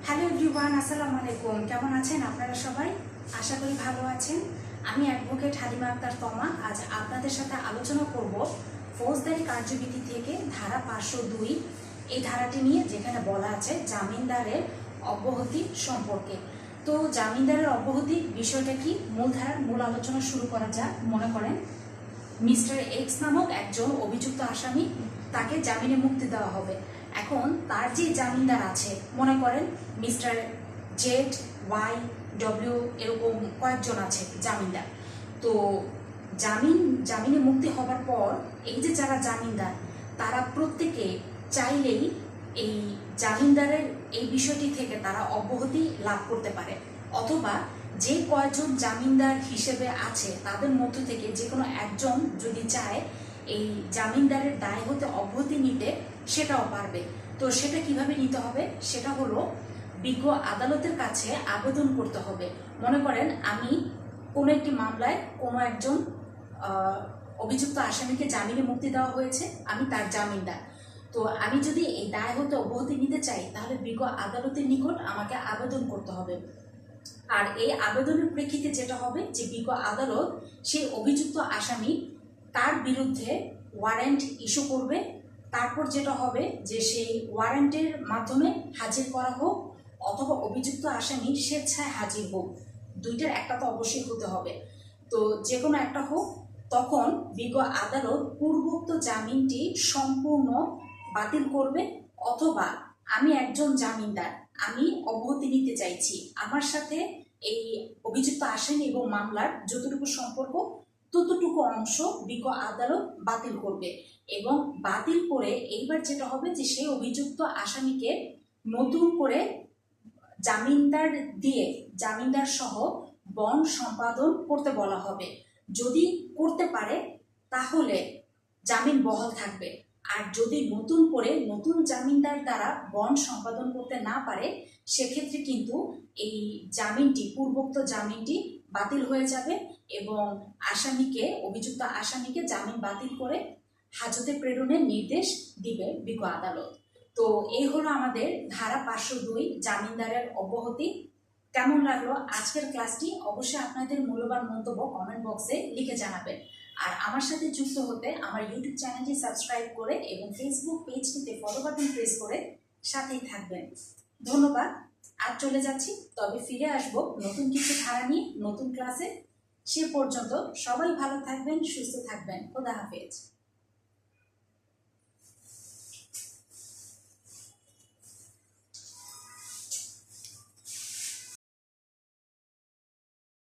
Hello everyone, আসসালামু আলাইকুম। কেমন আছেন আপনারা সবাই? আশা করি ভালো আছেন। আমি অ্যাডভোকেট হালিমা আক্তার তমা আজ আপনাদের সাথে আলোচনা করব ফৌজদারি কার্যবিধি থেকে ধারা 502 এই ধারাটি নিয়ে, যেখানে বলা আছে জামিনদারের অব্যাহতি সম্পর্কে। তো জামিনদারের অব্যাহতি বিষয়টা কি, মূল আলোচনা শুরু করা যাক। মনে করেন মিস্টার এক্স নামক একজন অভিযুক্ত আসামি, তাকে জামিনে মুক্তি দেওয়া হবে। এখন তার যে জামিনদার আছে, মনে করেন মিস্টার জেড, ওয়াই, ডব্লিউ, এরকম কয়েকজন আছে জামিনদার। তো জামিনে মুক্তি হবার পর এই যে যারা জামিনদার, তারা প্রত্যেকে চাইলেই এই জামিনদারের এই বিষয়টি থেকে তারা অব্যাহতি লাভ করতে পারে, অথবা যে কয়জন জামিনদার হিসেবে আছে তাদের মধ্য থেকে যে কোনো একজন যদি চায় এই জামিনদারের দায় হতে অব্যাহতি নিতে, সেটাও পারবে। তো সেটা কিভাবে নিতে হবে, সেটা হলো বিজ্ঞ আদালতের কাছে আবেদন করতে হবে। মনে করেন আমি কোনো একটি মামলায় কোনো একজন অভিযুক্ত আসামিকে জামিনে মুক্তি দেওয়া হয়েছে, আমি তার জামিনদার। তো আমি যদি এই দায় হতে অব্যাহতি নিতে চাই, তাহলে বিজ্ঞ আদালতের নিকট আমাকে আবেদন করতে হবে। আর এই আবেদনের প্রেক্ষিতে যেটা হবে যে বিজ্ঞ আদালত সেই অভিযুক্ত আসামি তার বিরুদ্ধে ওয়ারেন্ট ইস্যু করবে। তারপর যেটা হবে যে সেই ওয়ারেন্টের মাধ্যমে হাজির করা হোক, অথবা অভিযুক্ত আসামি স্বেচ্ছায় হাজির হোক, দুইটার একটা তো অবশ্যই হতে হবে। তো যে কোনো একটা হোক, তখন বিজ্ঞ আদালত পূর্বোক্ত জামিনটি সম্পূর্ণ বাতিল করবে। অথবা আমি একজন জামিনদার, আমি অব্যাহতি নিতে চাইছি, আমার সাথে এই অভিযুক্ত আসামি এবং মামলার যতটুকু সম্পর্ক ততটুকু অংশ বিজ্ঞ আদালত বাতিল করবে। এবং বাতিল করে এইবার যেটা হবে যে সেই অভিযুক্ত আসামিকে নতুন করে জামিনদার দিয়ে, জামিনদার সহ বন্ড সম্পাদন করতে বলা হবে। যদি করতে পারে তাহলে জামিন বহাল থাকবে। আর যদি নতুন করে নতুন জামিনদার দ্বারা বন্ড সম্পাদন করতে না পারে, সেক্ষেত্রে কিন্তু এই জামিনটি, পূর্বোক্ত জামিনটি বাতিল হয়ে যাবে এবং অভিযুক্ত আসামিকে জামিন বাতিল করে হাজতে প্রেরণের নির্দেশ দিবে বিজ্ঞ আদালত। তো এই হলো আমাদের ধারা 502 জামিনদারের অব্যাহতি। কেমন লাগলো আজকের ক্লাসটি? অবশ্যই আপনাদের মূল্যবান মন্তব্য কমেন্ট বক্সে লিখে জানাবেন। আর আমার সাথে যুক্ত হতে আমার ইউটিউব চ্যানেলটি সাবস্ক্রাইব করে এবং ফেসবুক পেজটিতে ফলো বাটন প্রেস করে সাথেই থাকবেন। ধন্যবাদ। আজ চলে যাচ্ছি, তবে ফিরে আসবো নতুন কিছু ধারা নিয়ে নতুন ক্লাসে। সে পর্যন্ত সবাই ভালো থাকবেন, সুস্থ থাকবেন। খোদা হাফেজ।